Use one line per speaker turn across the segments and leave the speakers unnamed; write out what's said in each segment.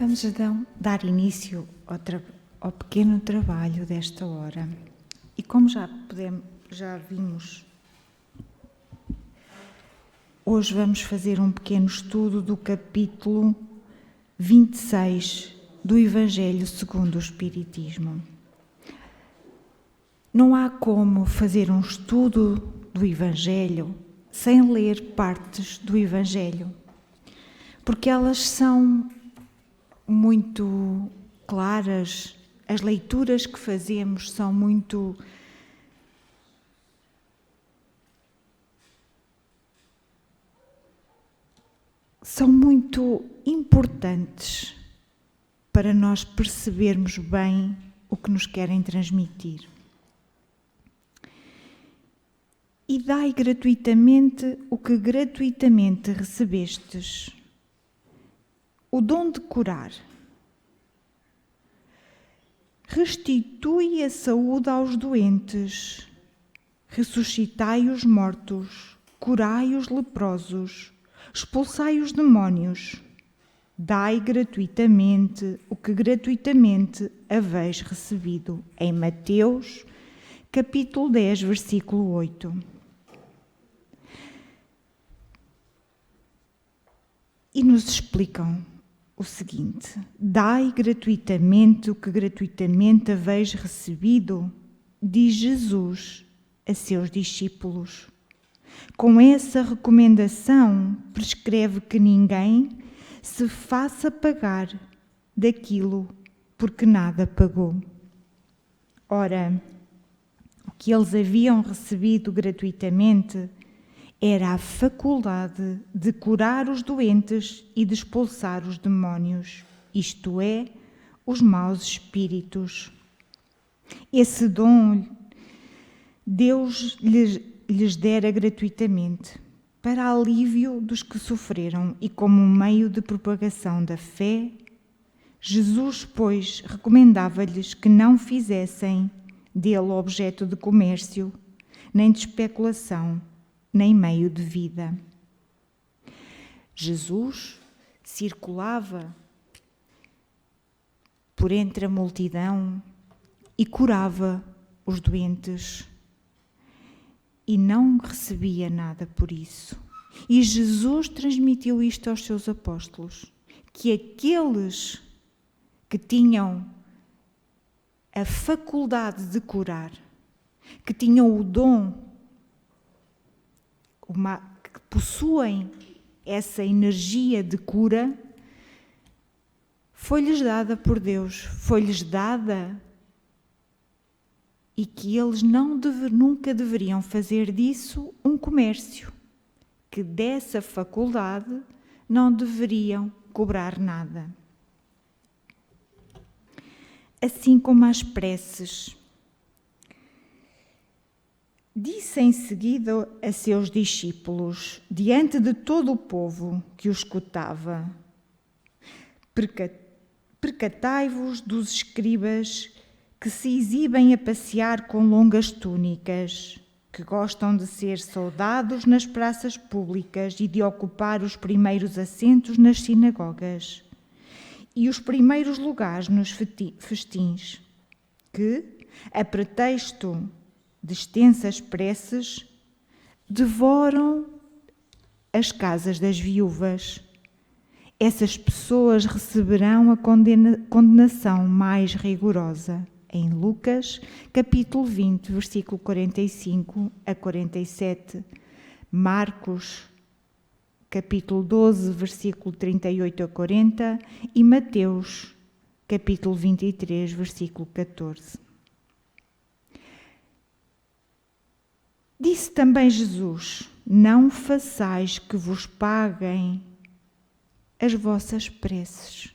Vamos então dar início ao pequeno trabalho desta hora. E como já vimos, hoje vamos fazer um pequeno estudo do capítulo 26 do Evangelho segundo o Espiritismo. Não há como fazer um estudo do Evangelho sem ler partes do Evangelho, porque elas são muito claras, as leituras que fazemos são muito importantes para nós percebermos bem o que nos querem transmitir. E dai gratuitamente o que gratuitamente recebestes, o dom de curar. Restitui a saúde aos doentes, ressuscitai os mortos, curai os leprosos, expulsai os demónios. Dai gratuitamente o que gratuitamente haveis recebido. Em Mateus, capítulo 10, versículo 8. E nos explicam o seguinte: dai gratuitamente o que gratuitamente haveis recebido, diz Jesus a seus discípulos. Com essa recomendação, prescreve que ninguém se faça pagar daquilo porque nada pagou. Ora, o que eles haviam recebido gratuitamente era a faculdade de curar os doentes e de expulsar os demónios, isto é, os maus espíritos. Esse dom Deus lhes dera gratuitamente, para alívio dos que sofreram e como um meio de propagação da fé. Jesus, pois, recomendava-lhes que não fizessem dele objeto de comércio, nem de especulação, nem meio de vida. Jesus circulava por entre a multidão e curava os doentes e não recebia nada por isso. E Jesus transmitiu isto aos seus apóstolos, que aqueles que tinham a faculdade de curar, que tinham o dom, que possuem essa energia de cura, foi-lhes dada por Deus, foi-lhes dada, e que eles nunca deveriam fazer disso um comércio, que dessa faculdade não deveriam cobrar nada. Assim como as preces. Disse em seguida a seus discípulos, diante de todo o povo que o escutava: percatai-vos dos escribas que se exibem a passear com longas túnicas, que gostam de ser saudados nas praças públicas e de ocupar os primeiros assentos nas sinagogas e os primeiros lugares nos festins, que, a pretexto de extensas preces, devoram as casas das viúvas. Essas pessoas receberão a condenação mais rigorosa. Em Lucas, capítulo 20, versículo 45 a 47, Marcos, capítulo 12, versículo 38 a 40 e Mateus, capítulo 23, versículo 14. Disse também Jesus: não façais que vos paguem as vossas preces.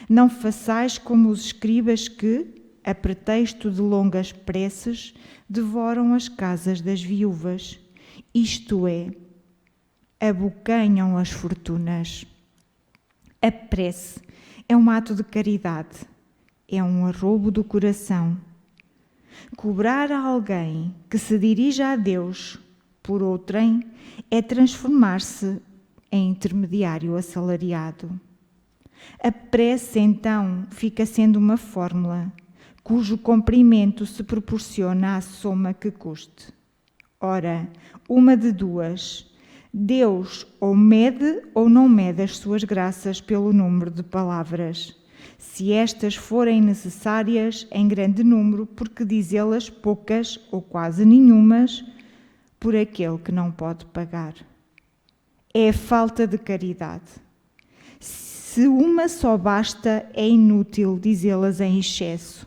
Não façais como os escribas que, a pretexto de longas preces, devoram as casas das viúvas, isto é, abocanham as fortunas. A prece é um ato de caridade, é um arroubo do coração. Cobrar a alguém que se dirija a Deus por outrem é transformar-se em intermediário assalariado. A prece, então, fica sendo uma fórmula, cujo comprimento se proporciona à soma que custe. Ora, uma de duas: Deus ou mede ou não mede as suas graças pelo número de palavras, se estas forem necessárias em grande número, porque dizê-las poucas ou quase nenhumas, por aquele que não pode pagar. É falta de caridade. Se uma só basta, é inútil dizê-las em excesso,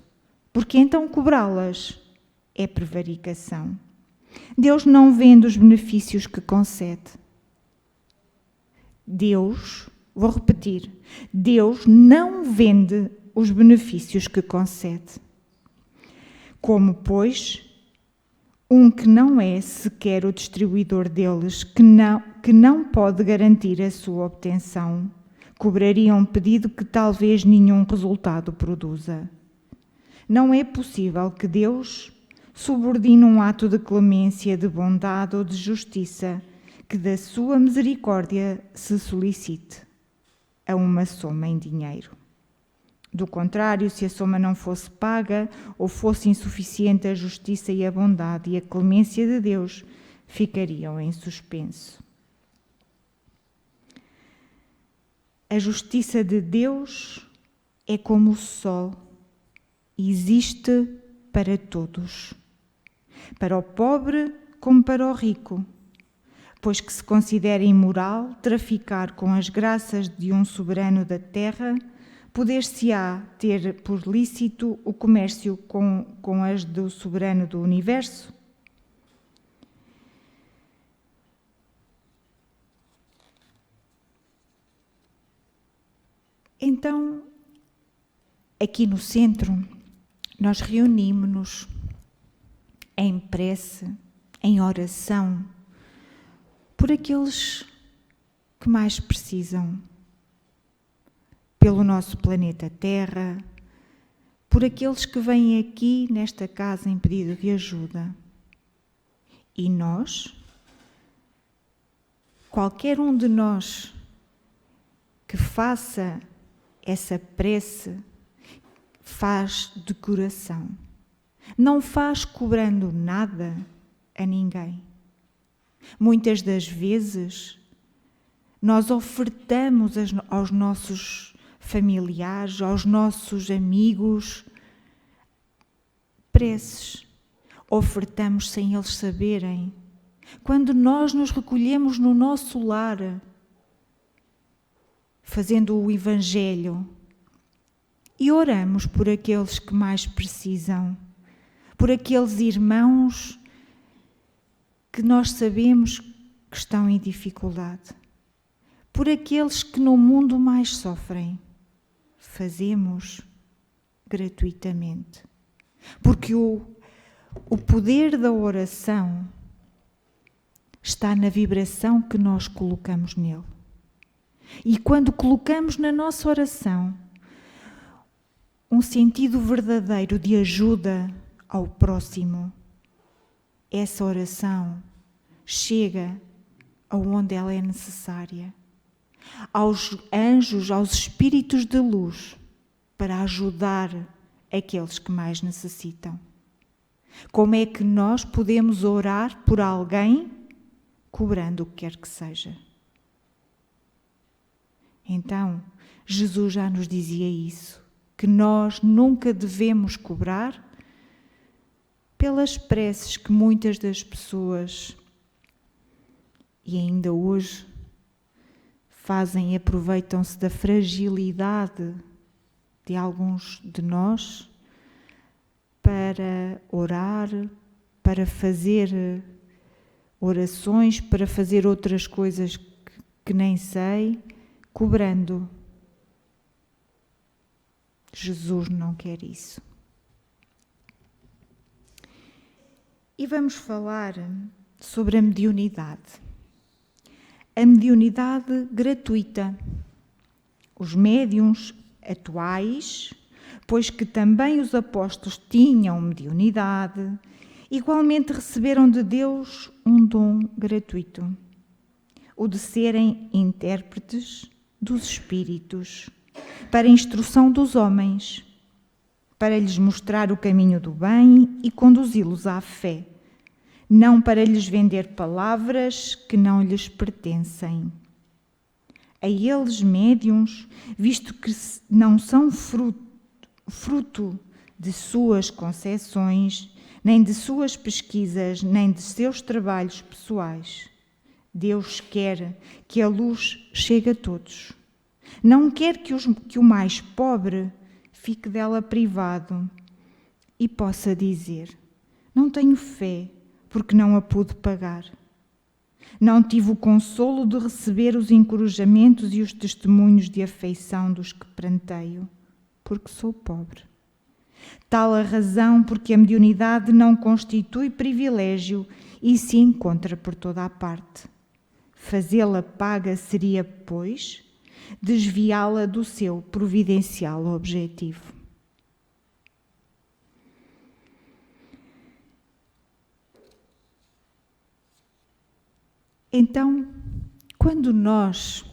porque então cobrá-las é prevaricação. Deus não vende os benefícios que concede. Vou repetir, Deus não vende os benefícios que concede. Como, pois, um que não é sequer o distribuidor deles, que não pode garantir a sua obtenção, cobraria um pedido que talvez nenhum resultado produza. Não é possível que Deus subordine um ato de clemência, de bondade ou de justiça que da sua misericórdia se solicite a uma soma em dinheiro. Do contrário, se a soma não fosse paga ou fosse insuficiente, a justiça e a bondade e a clemência de Deus ficariam em suspenso. A justiça de Deus é como o sol, existe para todos, para o pobre como para o rico, pois que se considera imoral traficar com as graças de um soberano da terra, poder-se-á ter por lícito o comércio com as do soberano do universo? Então, aqui no centro, nós reunimos-nos em prece, em oração, por aqueles que mais precisam, pelo nosso planeta Terra, por aqueles que vêm aqui nesta casa em pedido de ajuda. E nós, qualquer um de nós que faça essa prece, faz de coração. Não faz cobrando nada a ninguém. Muitas das vezes, nós ofertamos aos nossos familiares, aos nossos amigos, preces. Ofertamos sem eles saberem. Quando nós nos recolhemos no nosso lar, fazendo o Evangelho, e oramos por aqueles que mais precisam, por aqueles irmãos que nós sabemos que estão em dificuldade, por aqueles que no mundo mais sofrem, fazemos gratuitamente. Porque o poder da oração está na vibração que nós colocamos nele. E quando colocamos na nossa oração um sentido verdadeiro de ajuda ao próximo, essa oração chega aonde ela é necessária, aos anjos, aos espíritos de luz, para ajudar aqueles que mais necessitam. Como é que nós podemos orar por alguém cobrando o que quer que seja? Então, Jesus já nos dizia isso, que nós nunca devemos cobrar pelas preces que muitas das pessoas, e ainda hoje, fazem e aproveitam-se da fragilidade de alguns de nós para orar, para fazer orações, para fazer outras coisas que nem sei, cobrando. Jesus não quer isso. E vamos falar sobre a mediunidade. A mediunidade gratuita. Os médiuns atuais, pois que também os apóstolos tinham mediunidade, igualmente receberam de Deus um dom gratuito, o de serem intérpretes dos espíritos, para a instrução dos homens, para lhes mostrar o caminho do bem e conduzi-los à fé, não para lhes vender palavras que não lhes pertencem. A eles, médiuns, visto que não são fruto de suas concepções, nem de suas pesquisas, nem de seus trabalhos pessoais, Deus quer que a luz chegue a todos. Não quer que o mais pobre fique dela privado e possa dizer: não tenho fé porque não a pude pagar. Não tive o consolo de receber os encorajamentos e os testemunhos de afeição dos que pranteio, porque sou pobre. Tal a razão porque a mediunidade não constitui privilégio e se encontra por toda a parte. Fazê-la paga seria, pois, desviá-la do seu providencial objetivo. Então, quando nós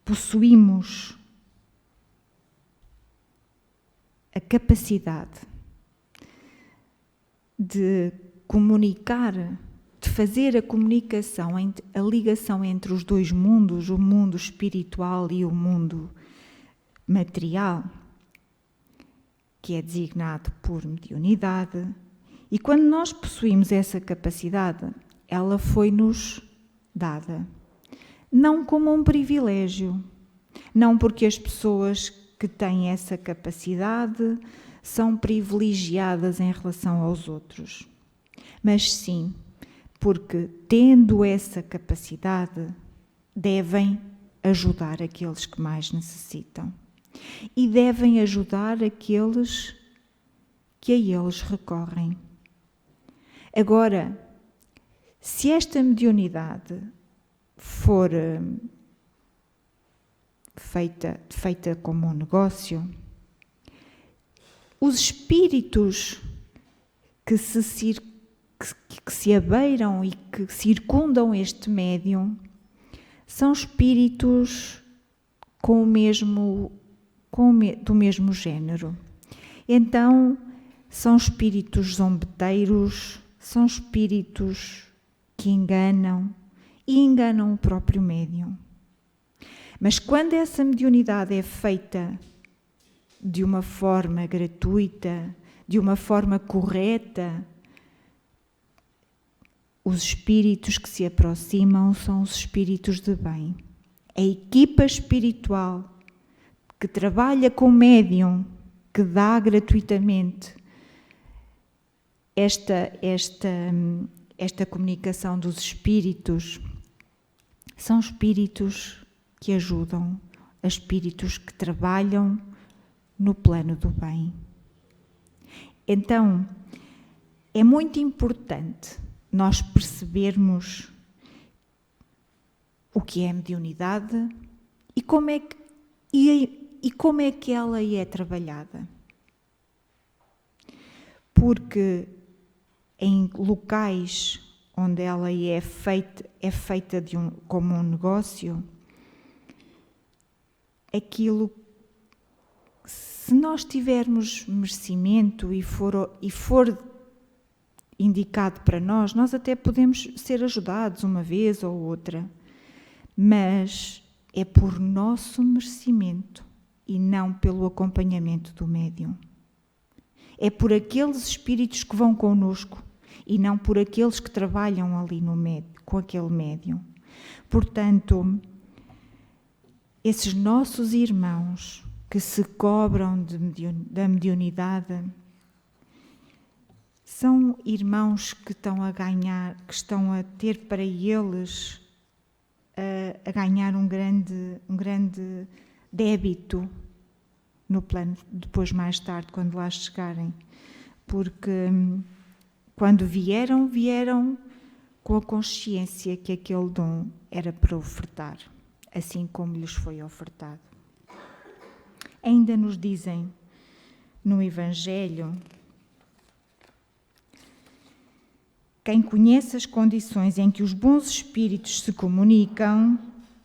possuímos a capacidade de comunicar, de fazer a comunicação, a ligação entre os dois mundos, o mundo espiritual e o mundo material, que é designado por mediunidade, e quando nós possuímos essa capacidade, ela foi-nos dada. Não como um privilégio, não porque as pessoas que têm essa capacidade são privilegiadas em relação aos outros, mas sim porque, tendo essa capacidade, devem ajudar aqueles que mais necessitam e devem ajudar aqueles que a eles recorrem. Agora, se esta mediunidade for feita como um negócio, os espíritos que se abeiram e que circundam este médium são espíritos do mesmo género. Então, são espíritos zombeteiros, são espíritos que enganam e enganam o próprio médium. Mas quando essa mediunidade é feita de uma forma gratuita, de uma forma correta, os espíritos que se aproximam são os espíritos de bem. A equipa espiritual que trabalha com o médium, que dá gratuitamente esta comunicação dos espíritos, são espíritos que ajudam, espíritos que trabalham no plano do bem. Então, é muito importante nós percebermos o que é a mediunidade e como é que ela é trabalhada. Porque em locais onde ela é feita como um negócio, aquilo, se nós tivermos merecimento e for indicado para nós até podemos ser ajudados uma vez ou outra, mas é por nosso merecimento e não pelo acompanhamento do médium. É por aqueles espíritos que vão connosco e não por aqueles que trabalham ali com aquele médium. Portanto, esses nossos irmãos que se cobram da mediunidade são irmãos que estão a ganhar, que estão a ter para eles a ganhar um grande débito no plano, depois mais tarde, quando lá chegarem. Porque quando vieram com a consciência que aquele dom era para ofertar, assim como lhes foi ofertado. Ainda nos dizem no Evangelho: quem conhece as condições em que os bons espíritos se comunicam,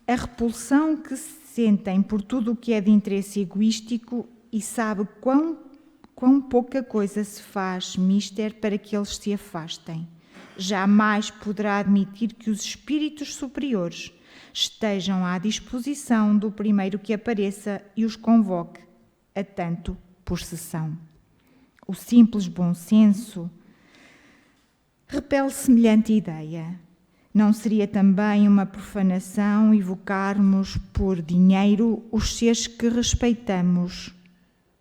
a repulsão que sentem por tudo o que é de interesse egoístico e sabe quão pouca coisa se faz mister para que eles se afastem. Jamais poderá admitir que os espíritos superiores estejam à disposição do primeiro que apareça e os convoque a tanto possessão. O simples bom senso repele semelhante ideia. Não seria também uma profanação evocarmos por dinheiro os seres que respeitamos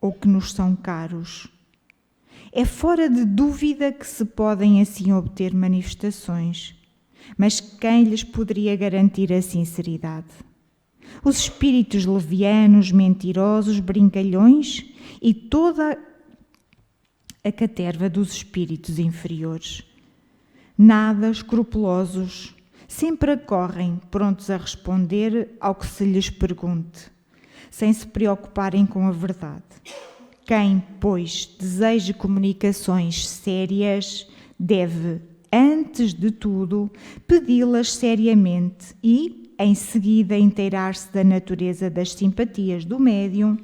ou que nos são caros? É fora de dúvida que se podem assim obter manifestações, mas quem lhes poderia garantir a sinceridade? Os espíritos levianos, mentirosos, brincalhões e toda a caterva dos espíritos inferiores. Nada escrupulosos, sempre acorrem prontos a responder ao que se lhes pergunte, sem se preocuparem com a verdade. Quem, pois, deseja comunicações sérias, deve, antes de tudo, pedi-las seriamente e, em seguida, inteirar-se da natureza das simpatias do médium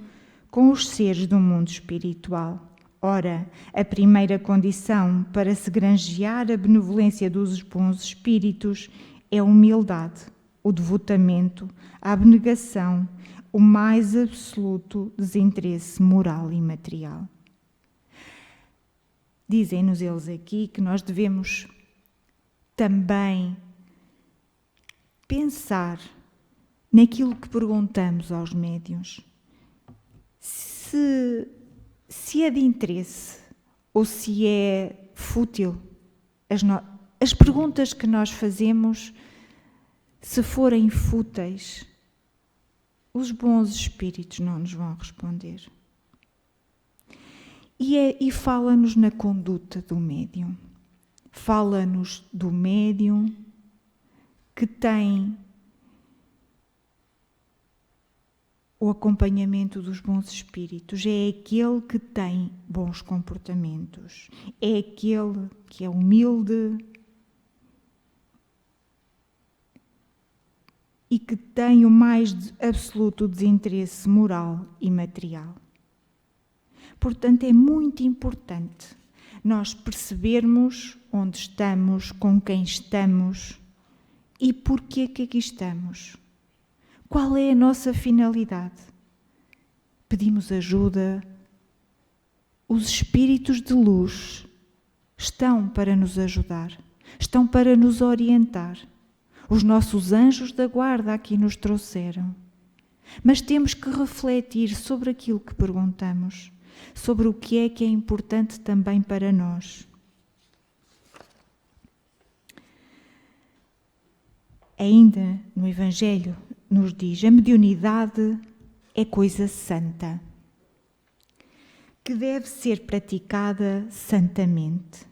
com os seres do mundo espiritual. Ora, a primeira condição para se granjear a benevolência dos bons espíritos é a humildade, o devotamento, a abnegação, o mais absoluto desinteresse moral e material. Dizem-nos eles aqui que nós devemos também pensar naquilo que perguntamos aos médiuns. Se é de interesse ou se é fútil, as perguntas que nós fazemos, se forem fúteis, os bons espíritos não nos vão responder. E fala-nos na conduta do médium. Fala-nos do médium que tem o acompanhamento dos bons espíritos, é aquele que tem bons comportamentos, é aquele que é humilde e que tem o mais absoluto desinteresse moral e material. Portanto, é muito importante nós percebermos onde estamos, com quem estamos e porquê que aqui estamos. Qual é a nossa finalidade? Pedimos ajuda. Os espíritos de luz estão para nos ajudar, estão para nos orientar. Os nossos anjos da guarda aqui nos trouxeram. Mas temos que refletir sobre aquilo que perguntamos, sobre o que é importante também para nós. Ainda no Evangelho nos diz: a mediunidade é coisa santa, que deve ser praticada santamente,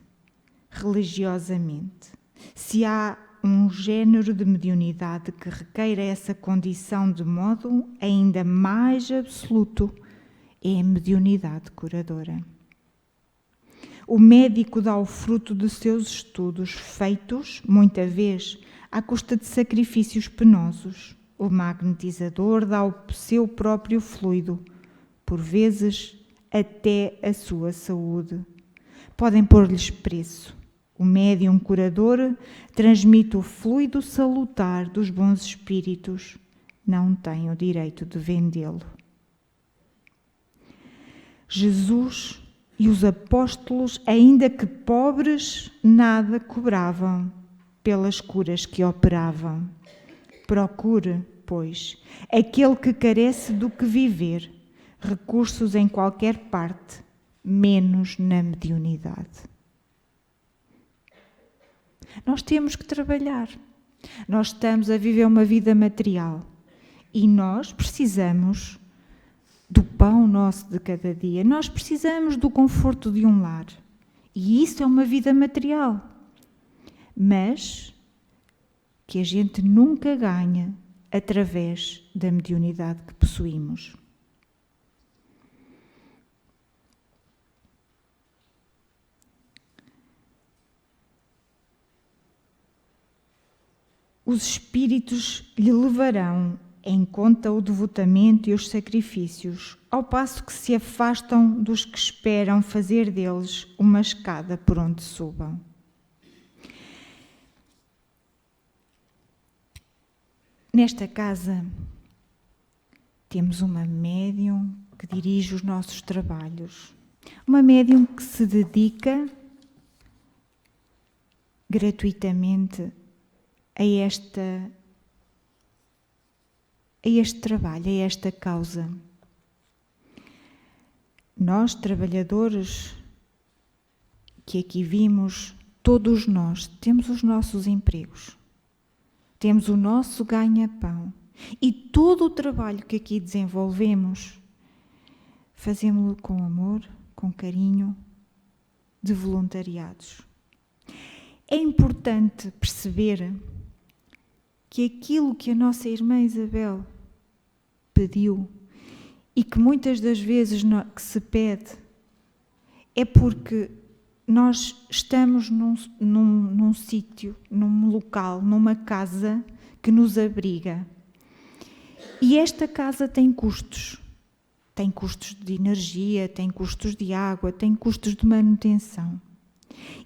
religiosamente. Se há um género de mediunidade que requeira essa condição de modo ainda mais absoluto, é a mediunidade curadora. O médico dá o fruto de seus estudos, feitos, muita vez, à custa de sacrifícios penosos. O magnetizador dá o seu próprio fluido, por vezes até a sua saúde. Podem pôr-lhes preço. O médium curador transmite o fluido salutar dos bons espíritos. Não tem o direito de vendê-lo. Jesus e os apóstolos, ainda que pobres, nada cobravam pelas curas que operavam. Procure, pois, aquele que carece do que viver, recursos em qualquer parte, menos na mediunidade. Nós temos que trabalhar. Nós estamos a viver uma vida material e nós precisamos do pão nosso de cada dia. Nós precisamos do conforto de um lar. E isso é uma vida material. Mas que a gente nunca ganha através da mediunidade que possuímos. Os espíritos lhe levarão em conta o devotamento e os sacrifícios, ao passo que se afastam dos que esperam fazer deles uma escada por onde subam. Nesta casa temos uma médium que dirige os nossos trabalhos, uma médium que se dedica gratuitamente a este trabalho, a esta causa. Nós, trabalhadores que aqui vimos, todos nós temos os nossos empregos, temos o nosso ganha-pão e todo o trabalho que aqui desenvolvemos, fazemos-lo com amor, com carinho, de voluntariados. É importante perceber que aquilo que a nossa irmã Isabel pediu e que muitas das vezes que se pede é porque nós estamos num sítio, num local, numa casa que nos abriga. E esta casa tem custos. Tem custos de energia, tem custos de água, tem custos de manutenção.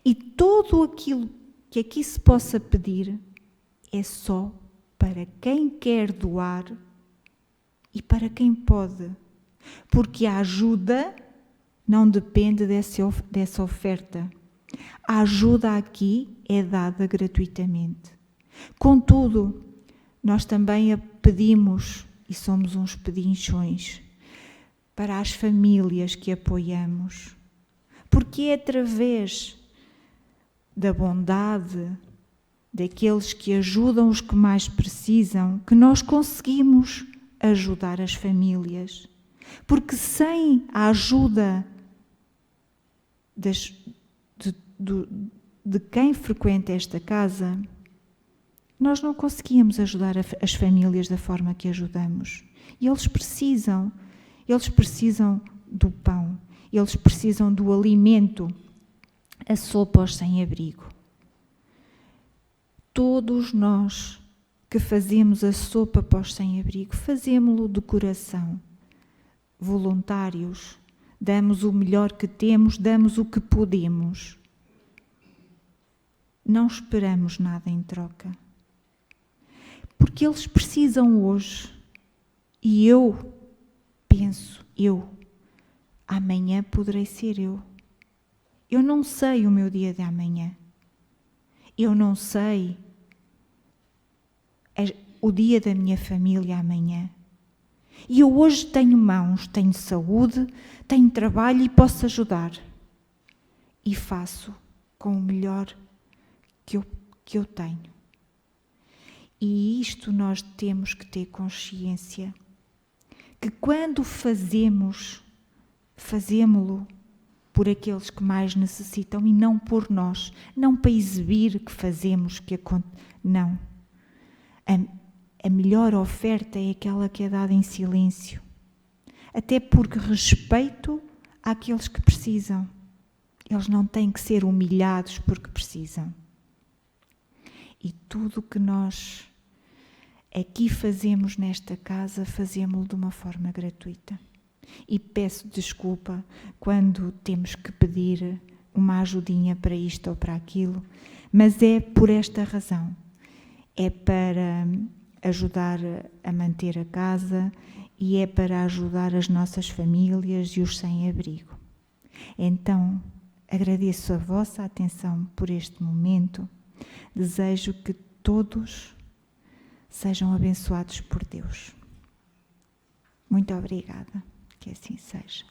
E tudo aquilo que aqui se possa pedir é só para quem quer doar e para quem pode. Porque a ajuda não depende dessa oferta. A ajuda aqui é dada gratuitamente. Contudo, nós também a pedimos, e somos uns pedinchões, para as famílias que apoiamos. Porque é através da bondade daqueles que ajudam os que mais precisam que nós conseguimos ajudar as famílias. Porque sem a ajuda de quem frequenta esta casa, nós não conseguíamos ajudar as famílias da forma que ajudamos. E eles precisam do pão, eles precisam do alimento, a sopa aos sem-abrigo. Todos nós que fazemos a sopa para os sem-abrigo, fazemos-lo de coração, voluntários, damos o melhor que temos, damos o que podemos. Não esperamos nada em troca. Porque eles precisam hoje. E eu penso, amanhã poderei ser eu. Eu não sei o meu dia de amanhã. Eu não sei o dia da minha família amanhã. E eu hoje tenho mãos, tenho saúde, tenho trabalho e posso ajudar. E faço com o melhor que eu tenho. E isto nós temos que ter consciência. Que quando fazemo-lo por aqueles que mais necessitam e não por nós. Não para exibir que fazemos, não. A melhor oferta é aquela que é dada em silêncio. Até porque respeito àqueles que precisam. Eles não têm que ser humilhados porque precisam. E tudo o que nós aqui fazemos nesta casa, fazemos-lo de uma forma gratuita. E peço desculpa quando temos que pedir uma ajudinha para isto ou para aquilo, mas é por esta razão. É para ajudar a manter a casa e é para ajudar as nossas famílias e os sem-abrigo. Então, agradeço a vossa atenção por este momento. Desejo que todos sejam abençoados por Deus. Muito obrigada. Que assim seja.